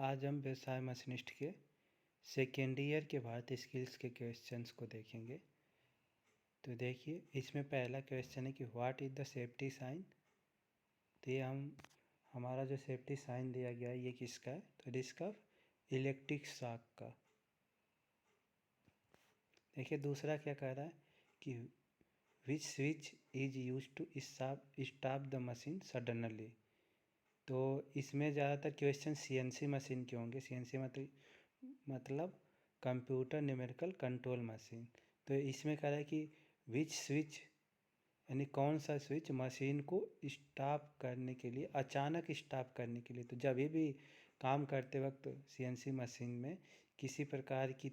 आज हम व्यवसाय मशीनिस्ट के सेकेंड ईयर के भारतीय स्किल्स के क्वेश्चंस को देखेंगे। तो देखिए, इसमें पहला क्वेश्चन है कि what is the safety sign. तो ये हमारा जो सेफ्टी साइन दिया गया है ये किसका है, तो रिस्क ऑफ इलेक्ट्रिक शॉक का। देखिए दूसरा क्या कह रहा है कि which switch is use to stop the machine suddenly. तो इसमें ज़्यादातर क्वेश्चन सीएनसी मशीन के होंगे। सीएनसी मतलब कंप्यूटर न्यूमेरिकल कंट्रोल मशीन। तो इसमें कह रहा है कि विच स्विच यानी कौन सा स्विच मशीन को स्टॉप करने के लिए, अचानक स्टॉप करने के लिए। तो जब भी काम करते वक्त सीएनसी मशीन में किसी प्रकार की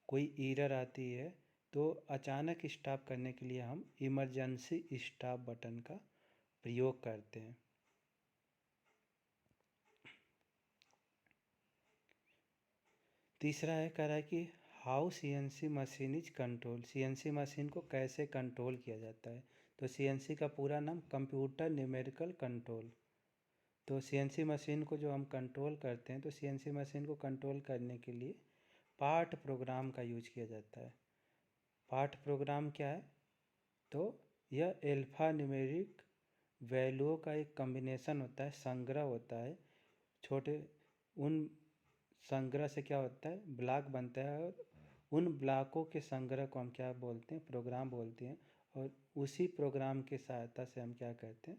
कोई एरर आती है तो अचानक स्टॉप करने के लिए हम इमरजेंसी स्टॉप बटन का प्रयोग करते हैं। तीसरा है कह रहा है कि how CNC machine is control. CNC machine को कैसे कंट्रोल किया जाता है। तो सीएनसी का पूरा नाम कंप्यूटर न्यूमेरिकल कंट्रोल। तो सीएनसी मशीन को जो हम कंट्रोल करते हैं तो सीएनसी मशीन को कंट्रोल करने के लिए पार्ट प्रोग्राम का यूज किया जाता है। पार्ट प्रोग्राम क्या है, तो यह एल्फा न्यूमेरिक वैल्यूओं का एक कम्बिनेशन होता है, संग्रह होता है। छोटे उन संग्रह से क्या होता है, ब्लॉक बनता है और उन ब्लॉकों के संग्रह को हम क्या बोलते हैं, प्रोग्राम बोलते हैं। और उसी प्रोग्राम की सहायता से हम क्या करते हैं,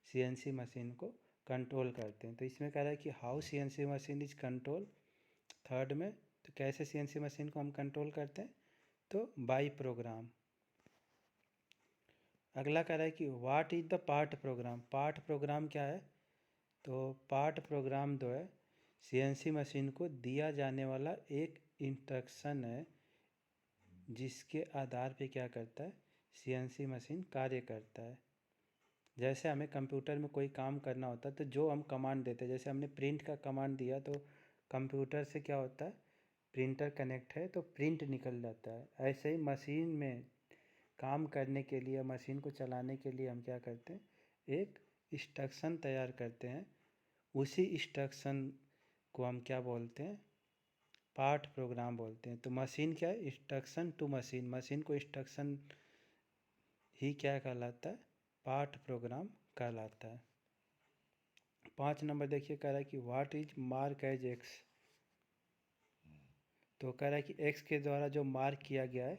सीएनसी मशीन को कंट्रोल करते हैं। तो इसमें कह रहा है कि how CNC machine is control. Third में तो कैसे सीएनसी मशीन को हम कंट्रोल करते हैं, तो बाई प्रोग्राम। अगला कह रहा है कि what is the part programme. Part programme क्या है, तो पार्ट प्रोग्राम जो है सीएनसी मशीन को दिया जाने वाला एक इंस्ट्रक्शन है जिसके आधार पे क्या करता है, सीएनसी मशीन कार्य करता है। जैसे हमें कंप्यूटर में कोई काम करना होता है तो जो हम कमांड देते हैं, जैसे हमने प्रिंट का कमांड दिया तो कंप्यूटर से क्या होता है, प्रिंटर कनेक्ट है तो प्रिंट निकल जाता है। ऐसे ही मशीन में काम करने के लिए, मशीन को चलाने के लिए हम क्या करते हैं, एक इंस्ट्रक्शन तैयार करते हैं। उसी इंस्ट्रक्शन को हम क्या बोलते हैं, पार्ट प्रोग्राम बोलते हैं। तो मशीन क्या है, इंस्ट्रक्शन टू मशीन। मशीन को इंस्ट्रक्शन ही क्या कहलाता है, पार्ट प्रोग्राम कहलाता है। 5 नंबर देखिए, कह रहा है कि what is mark as X. तो कह रहा है कि एक्स के द्वारा जो मार्क किया गया है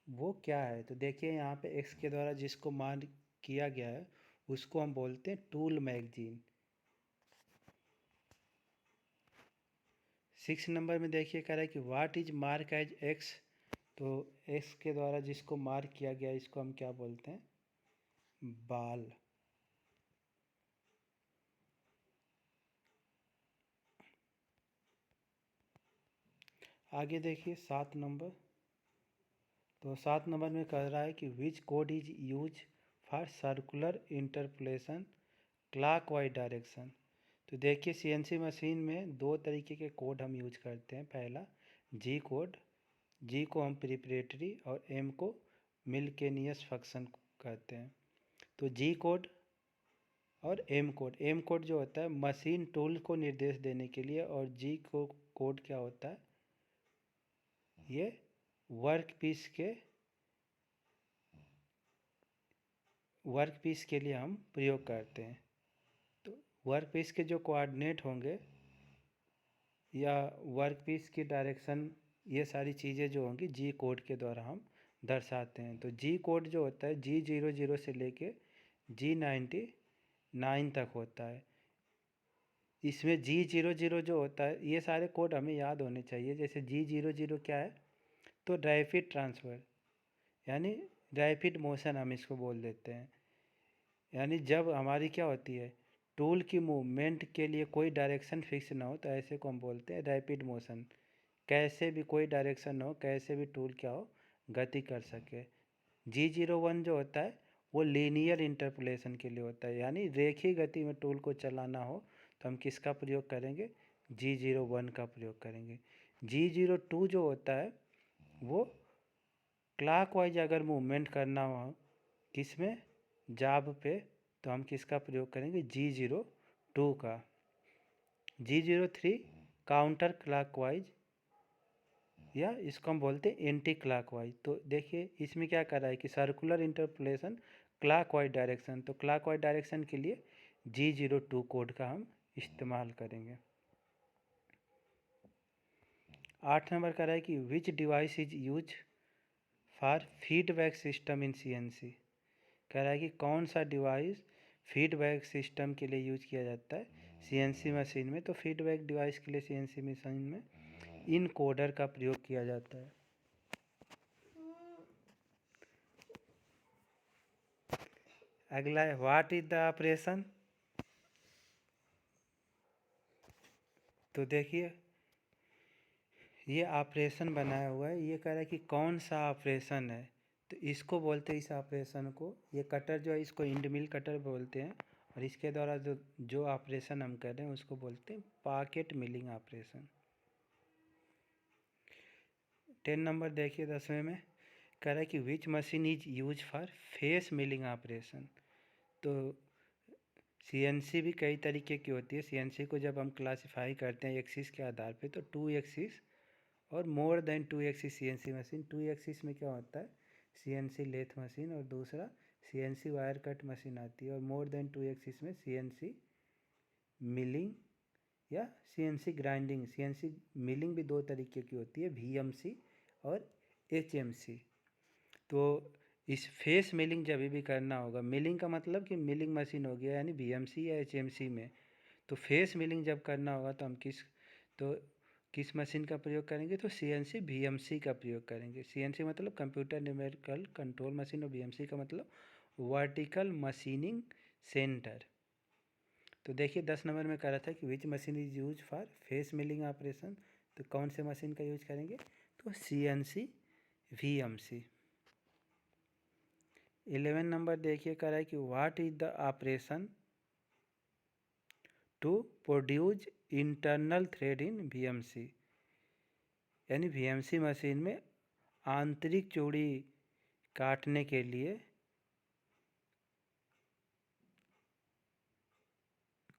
वो क्या है। तो देखिए यहाँ पे एक्स के द्वारा जिसको मार्क किया गया है उसको हम बोलते हैं टूल मैगजीन। 6 नंबर में देखिए कह रहा है कि what is mark as X. तो एक्स के द्वारा जिसको मार्क किया गया इसको हम क्या बोलते हैं, बाल। आगे देखिए 7 नंबर। तो 7 नंबर में कह रहा है कि विच code is use for circular interpolation clockwise direction. तो देखिए सीएनसी मशीन में दो तरीके के कोड हम यूज करते हैं। पहला जी कोड, जी को हम प्रिपरेटरी और एम को मिल्केनियस फंक्शन कहते हैं। तो जी कोड और एम कोड जो होता है मशीन टूल को निर्देश देने के लिए, और जी को कोड क्या होता है, ये वर्क पीस के लिए हम प्रयोग करते हैं। तो वर्क पीस के जो कोऑर्डिनेट होंगे या वर्क पीस की डायरेक्शन, ये सारी चीज़ें जो होंगी जी कोड के द्वारा हम दर्शाते हैं। तो जी कोड जो होता है G00 से लेके G99 तक होता है। इसमें G00 जो होता है, ये सारे कोड हमें याद होने चाहिए। जैसे G00 क्या है, तो रैपिड ट्रांसफ़र यानी रैपिड मोशन हम इसको बोल देते हैं। यानी जब हमारी क्या होती है, टूल की मूवमेंट के लिए कोई डायरेक्शन फिक्स ना हो तो ऐसे को हम बोलते हैं रैपिड मोशन। कैसे भी कोई डायरेक्शन ना हो, कैसे भी टूल क्या हो, गति कर सके। G01 जो होता है वो लीनियर इंटरपोलेशन के लिए होता है, यानी रेखीय गति में टूल को चलाना हो तो हम किसका प्रयोग करेंगे, G01 का प्रयोग करेंगे। G02 जो होता है वो क्लॉकवाइज अगर मूवमेंट करना हो किसमें, जाब पे, तो हम किसका प्रयोग करेंगे, G02 का। G03 काउंटर क्लॉकवाइज या इसको हम बोलते हैं एंटी क्लॉकवाइज। तो देखिए इसमें क्या कर रहा है कि सर्कुलर इंटरपोलेशन क्लॉकवाइज डायरेक्शन, तो क्लॉकवाइज डायरेक्शन के लिए G02 कोड का हम इस्तेमाल करेंगे। 8 नंबर का रहा है कि विच device is use for feedback system in CNC। कह रहा है कि कौन सा डिवाइस फीडबैक सिस्टम के लिए यूज किया जाता है CNC मशीन में। तो फीडबैक डिवाइस के लिए CNC मशीन में इनकोडर का प्रयोग किया जाता है। अगला है व्हाट इज द ऑपरेशन। तो देखिए ये ऑपरेशन बनाया हुआ है, ये कह रहा है कि कौन सा ऑपरेशन है, तो इसको बोलते हैं इस ऑपरेशन को, ये कटर जो है इसको इंड मिल कटर बोलते हैं, और इसके द्वारा जो ऑपरेशन हम कर रहे हैं उसको बोलते हैं पॉकेट मिलिंग ऑपरेशन। 10 नंबर देखिए 10वें में कह रहा है कि विच machine is use for face milling operation. तो CNC भी कई तरीके की होती है। CNC को जब हम क्लासिफाई करते हैं एक्सिस के आधार पे, तो 2 एक्सिस और more than 2 axis CNC machine. 2 axis में क्या होता है CNC लेथ मशीन, और दूसरा CNC वायर कट मशीन आती है, और मोर देन 2 एक्सिस में CNC मिलिंग या CNC ग्राइंडिंग। CNC मिलिंग भी 2 तरीके की होती है, VMC और HMC। तो इस फेस मिलिंग जब भी करना होगा, मिलिंग का मतलब कि मिलिंग मशीन हो गया यानी VMC या HMC में, तो फेस मिलिंग जब करना होगा तो हम किस मशीन का प्रयोग करेंगे, तो CNC VMC का प्रयोग करेंगे। CNC मतलब कंप्यूटर न्यूमेरिकल कंट्रोल मशीन, और VMC का मतलब वर्टिकल मशीनिंग सेंटर। तो देखिए 10 नंबर में कह रहा था कि विच machine is use for face milling operation, तो कौन से मशीन का यूज करेंगे, तो CNC VMC। 11 नंबर देखिए कह रहा है कि what is the operation to produce internal thread in VMC। यानी VMC मशीन में आंतरिक चूड़ी काटने के लिए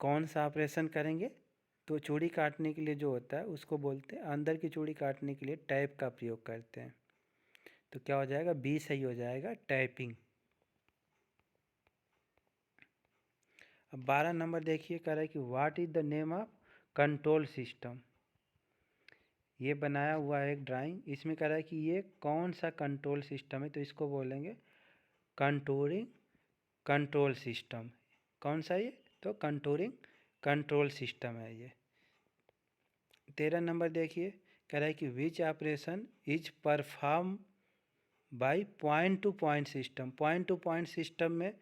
कौन सा ऑपरेशन करेंगे, तो चूड़ी काटने के लिए जो होता है उसको बोलते हैं, अंदर की चूड़ी काटने के लिए टैप का प्रयोग करते हैं। तो क्या हो जाएगा, बी सही हो जाएगा, टैपिंग। अब 12 नंबर देखिए कह रहा है कि what is the name of control system. ये बनाया हुआ है एक ड्राइंग, इसमें कह रहा है कि ये कौन सा कंट्रोल सिस्टम है, तो इसको बोलेंगे कंटूरिंग कंट्रोल सिस्टम। कौन सा ये, तो कंटूरिंग कंट्रोल सिस्टम है ये। 13 नंबर देखिए कह रहा है कि which operation is perform by point two point system. Point two point system में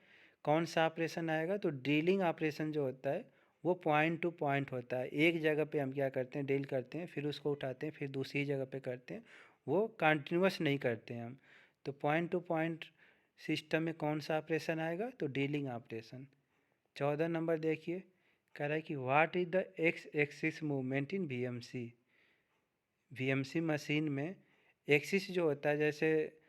कौन सा ऑपरेशन आएगा, तो ड्रिलिंग ऑपरेशन जो होता है वो पॉइंट टू पॉइंट होता है। एक जगह पे हम क्या करते हैं, ड्रिल करते हैं, फिर उसको उठाते हैं, फिर दूसरी जगह पे करते हैं, वो कंटिन्यूस नहीं करते हैं हम। तो पॉइंट टू पॉइंट सिस्टम में कौन सा ऑपरेशन आएगा, तो ड्रिलिंग ऑपरेशन। 14 नंबर देखिए कह रहा है कि what is the x axis movement in VMC। VMC machine में एक्सिस जो होता है, जैसे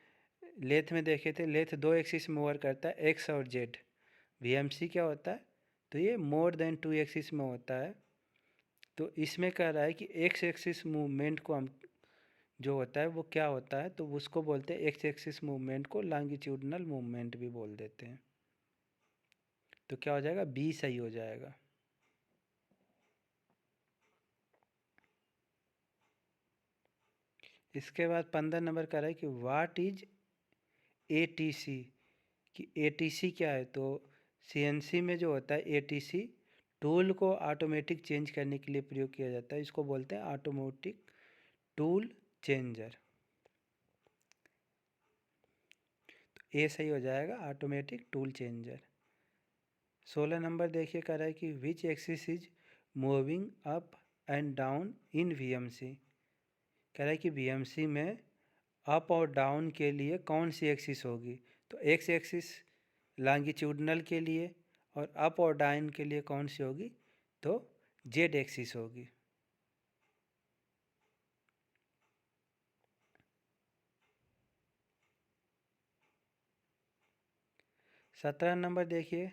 लेथ में देखे थे, लेथ 2 एक्सिस मूवर करता है, एक्स और जेड। VMC क्या होता है, तो ये मोर देन 2 एक्सिस में होता है। तो इसमें कह रहा है कि एक्स एक्सिस मूवमेंट को हम जो होता है वो क्या होता है, तो उसको बोलते हैं एक्स एक्सिस मूवमेंट को लॉन्गिट्यूडनल मूवमेंट भी बोल देते हैं। तो क्या हो जाएगा, बी सही हो जाएगा। इसके बाद 15 नंबर कह रहा है कि व्हाट इज ATC, कि ATC क्या है, तो CNC में जो होता है ATC टूल को ऑटोमेटिक चेंज करने के लिए प्रयोग किया जाता है, इसको बोलते हैं ऑटोमेटिक टूल चेंजर। तो ए सही हो जाएगा, ऑटोमेटिक टूल चेंजर। 16 नंबर देखिए कह रहा है कि which axis is moving up and down in VMC। कह रहा है कि VMC में अप और डाउन के लिए कौन सी एक्सिस होगी, तो एक्स एक्सिस लॉन्गिट्यूडनल के लिए, और अप और डाउन के लिए कौन सी होगी, तो जेड एक्सिस होगी। सत्रह नंबर देखिए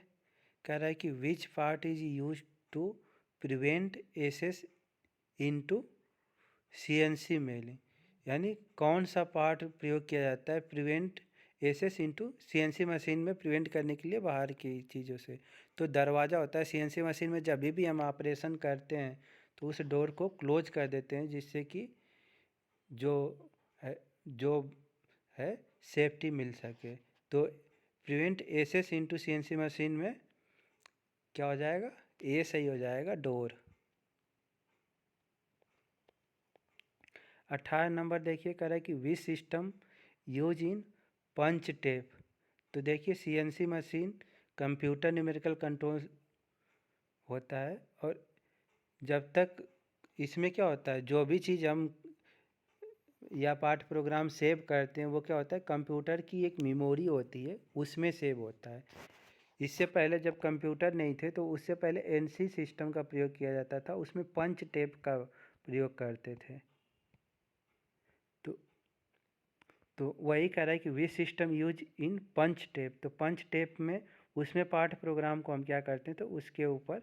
कह रहा है कि which part is use to prevent access into CNC milling, यानी कौन सा पार्ट प्रयोग किया जाता है prevent access into CNC machine में प्रिवेंट करने के लिए बाहर की चीज़ों से। तो दरवाज़ा होता है सीएनसी मशीन में, जब भी हम ऑपरेशन करते हैं तो उस डोर को क्लोज कर देते हैं, जिससे कि जो जो है सेफ्टी मिल सके। तो prevent access into CNC machine में क्या हो जाएगा, ए सही हो जाएगा, डोर। 18 नंबर देखिए कह रहा है कि which system use in punch tape. तो देखिए CNC machine computer numerical control होता है, और जब तक इसमें क्या होता है, जो भी चीज़ हम या पार्ट प्रोग्राम सेव करते हैं वो क्या होता है, कंप्यूटर की एक मेमोरी होती है उसमें सेव होता है। इससे पहले जब कंप्यूटर नहीं थे तो उससे पहले एनसी सिस्टम का प्रयोग किया जाता था, उसमें पंच टेप का प्रयोग करते थे। तो वही कह रहा है कि we system use in punch tape. तो पंच टेप में उसमें पार्ट प्रोग्राम को हम क्या करते हैं तो उसके ऊपर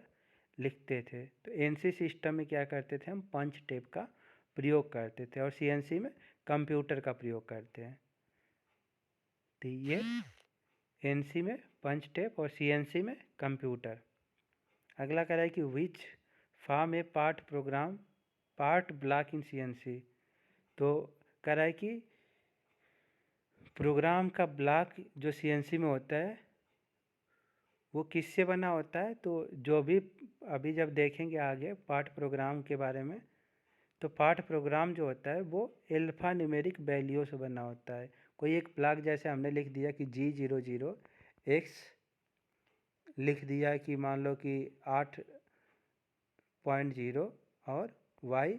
लिखते थे। तो एनसी सिस्टम में क्या करते थे, हम पंच टेप का प्रयोग करते थे, और सीएनसी में कंप्यूटर का प्रयोग करते हैं। तो ये एनसी में पंच टेप और सीएनसी में कंप्यूटर। अगला कह रहा है कि which form A part programme part block in CNC. तो कह रहा है कि प्रोग्राम का ब्लॉक जो सीएनसी में होता है वो किससे बना होता है, तो जो भी अभी जब देखेंगे आगे पार्ट प्रोग्राम के बारे में, तो पार्ट प्रोग्राम जो होता है वो एल्फा न्यूमेरिक वैल्यू से बना होता है। कोई एक ब्लॉक जैसे हमने लिख दिया कि G00X, लिख दिया कि मान लो कि 8.0, और Y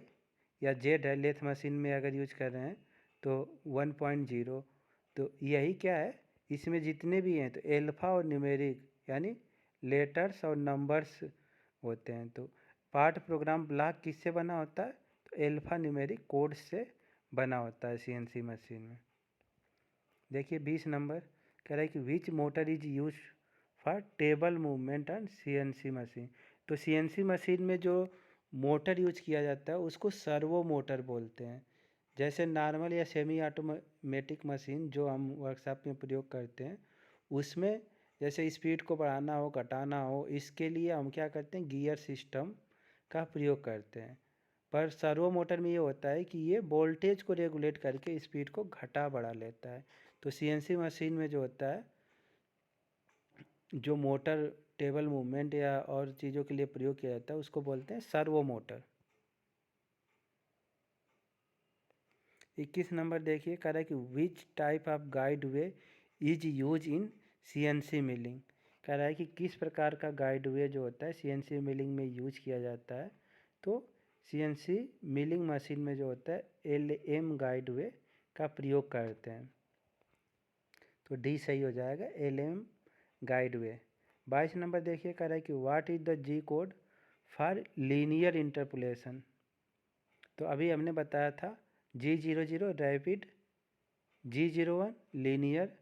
या Z है, लेथ मशीन में अगर यूज कर रहे हैं तो 1.0। तो यही क्या है, इसमें जितने भी हैं तो एल्फा और न्यूमेरिक यानी लेटर्स और नंबर्स होते हैं। तो पार्ट प्रोग्राम ब्लॉक किससे बना होता है, तो एल्फा न्यूमेरिक कोड से बना होता है सीएनसी मशीन में। देखिए 20 नंबर कह रहा है कि which motor is use for table movement on CNC machine. तो सीएनसी मशीन में जो मोटर यूज किया जाता है उसको सर्वो मोटर बोलते हैं। जैसे नॉर्मल या सेमी ऑटोमेटिक मशीन जो हम वर्कशॉप में प्रयोग करते हैं, उसमें जैसे स्पीड को बढ़ाना हो घटाना हो, इसके लिए हम क्या करते हैं, गियर सिस्टम का प्रयोग करते हैं। पर सर्वो मोटर में ये होता है कि ये वोल्टेज को रेगुलेट करके स्पीड को घटा बढ़ा लेता है। तो सीएनसी मशीन में जो होता है, जो मोटर टेबल मूवमेंट या और चीज़ों के लिए प्रयोग किया जाता है उसको बोलते हैं सर्वो मोटर। 21 नंबर देखिए कह रहा है कि which type of guide way is use in CNC milling. कह रहा है कि किस प्रकार का गाइड वे जो होता है सीएनसी मिलिंग में यूज किया जाता है। तो सीएनसी मिलिंग मशीन में जो होता है एलएम गाइड वे का प्रयोग करते हैं। तो डी सही हो जाएगा, एलएम गाइड वे। 22 नंबर देखिए कह रहा है कि what is the G code for linear interpolation. तो अभी हमने बताया था G00 रैपिड, G01 लीनियर,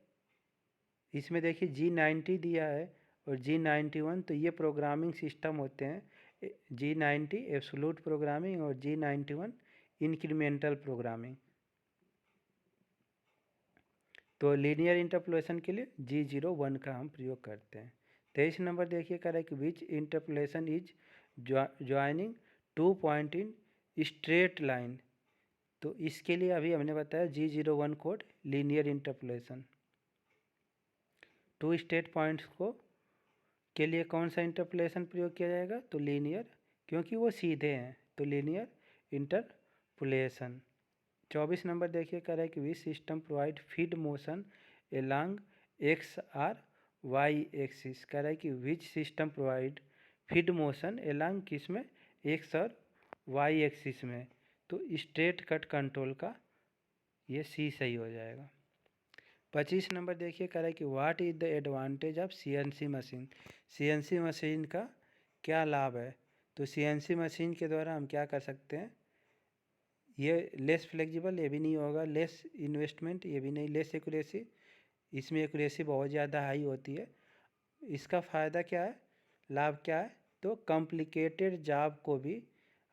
इसमें देखिए G90 दिया है और G91। तो ये प्रोग्रामिंग सिस्टम होते हैं, G90 एब्सोल्यूट प्रोग्रामिंग और G91 इंक्रीमेंटल प्रोग्रामिंग। तो लीनियर इंटरपोलेशन के लिए G01 का हम प्रयोग करते हैं। 23 नंबर देखिए कह रहा है कि which interpolation is joining 2 point in straight line. तो इसके लिए अभी हमने बताया G01 code linear interpolation. 2 state points को के लिए कौन सा इंटरपोलेशन प्रयोग किया जाएगा, तो लीनियर, क्योंकि वो सीधे हैं तो लीनियर इंटरपोलेशन। 24 नंबर देखिए कह रहा है कि which system provide feed motion along X or Y axis. कह रहा है कि which system provide feed motion along किस में, एक्स और वाई एक्सिस में। तो स्ट्रेट कट कंट्रोल का ये सी सही हो जाएगा। 25 नंबर देखिए कह रहा है कि what is the advantage of CNC machine. CNC machine का क्या लाभ है। तो सीएनसी मशीन के द्वारा हम क्या कर सकते हैं, ये लेस फ्लेक्सिबल, ये भी नहीं होगा, लेस इन्वेस्टमेंट, ये भी नहीं, लेस एक्यूरेसी, इसमें एक्यूरेसी बहुत ज़्यादा हाई होती है। इसका फ़ायदा क्या है, लाभ क्या है, तो कॉम्प्लिकेटेड जॉब को भी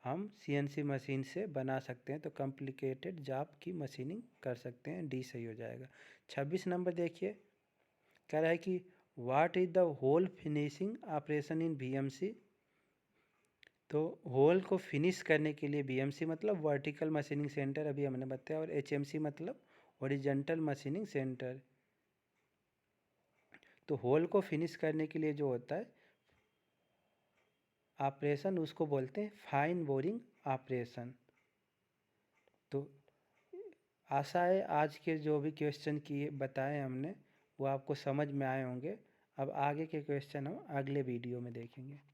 हम सीएनसी मशीन से बना सकते हैं, तो कॉम्प्लिकेटेड जॉब की मशीनिंग कर सकते हैं। डी सही हो जाएगा। 26 नंबर देखिए, कह रहा है कि what is the hole finishing operation in BMC. तो होल को फिनिश करने के लिए बीएमसी मतलब वर्टिकल मशीनिंग सेंटर, अभी हमने बताया, और एचएमसी मतलब हॉरिजॉन्टल मशीनिंग सेंटर। तो होल को फिनिश करने के लिए जो होता है ऑपरेशन, उसको बोलते हैं फाइन बोरिंग ऑपरेशन। तो आशा है आज के जो भी क्वेश्चन किए बताए हमने वो आपको समझ में आए होंगे। अब आगे के क्वेश्चन हम अगले वीडियो में देखेंगे।